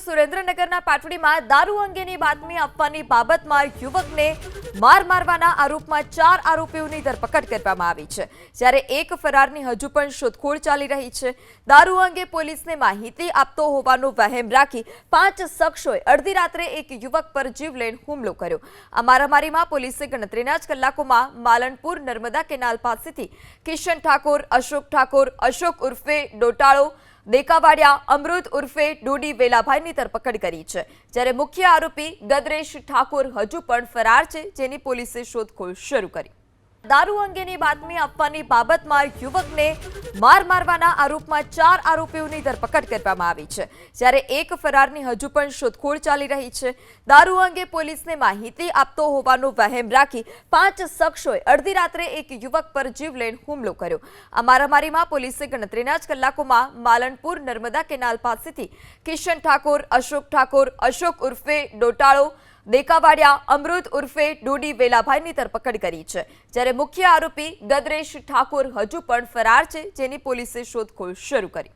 સુરેન્દ્રનગરના પાટડીમાં દારૂ અંગેની બાતમી આપવાની બાબતમાં યુવકને માર મારવાના આરોપમાં 4 આરોપીઓની ધરપકડ કરવામાં આવી છે, જ્યારે એક ફરારની હજુ પણ શોધખોળ ચાલી રહી છે। દારૂ અંગે પોલીસને માહિતી આપતો હોવાનો વહેમ રાખી 5 શખ્સોએ અડધી રાત્રે એક યુવક પર જીવલેણ હુમલો કર્યો। આ મારામારીમાં પોલીસે ગણતરીના જ કલાકોમાં માલનપુર નર્મદા કેનાલ પાસેથી કિશન ઠાકોર, અશોક ઉર્ફે ડોટાળો, દેકાવાડિયા અમૃત ઉર્ફે ડોડી વેલાભાઈની ધરપકડ કરી છે, જ્યારે મુખ્ય આરોપી ગદરેશ ઠાકોર હજુ પણ ફરાર છે, જેની પોલીસે શોધખોળ શરૂ કરી। દારૂ અંગેની બાતમી આપવાની બાબતમાં યુવકને માર મારવાના આરોપમાં 4 આરોપીઓની ધરપકડ કરવામાં આવી છે, જ્યારે એક ફરારની હજુ પણ શોધખોળ ચાલી રહી છે। દારૂ અંગે પોલીસને માહિતી આપતો હોવાનો વહેમ રાખી 5 શખ્સોએ અડધી રાત્રે એક યુવક પર જીવલેણ હુમલો કર્યો। આ મારામારીમાં પોલીસે ગણતરીના જ કલાકોમાં માલનપુર નર્મદા કેનાલ પાસેથી કિશન ઠાકોર, અશોક ઉર્ફે ડોટાળો, દેકાવાડિયા અમૃત ઉર્ફે ડોડી વેલાભાઈની ધરપકડ કરી છે, જ્યારે મુખ્ય આરોપી ગદરેશ ઠાકોર હજુ પણ ફરાર છે, જેની પોલીસે શોધખોળ શરૂ કરી।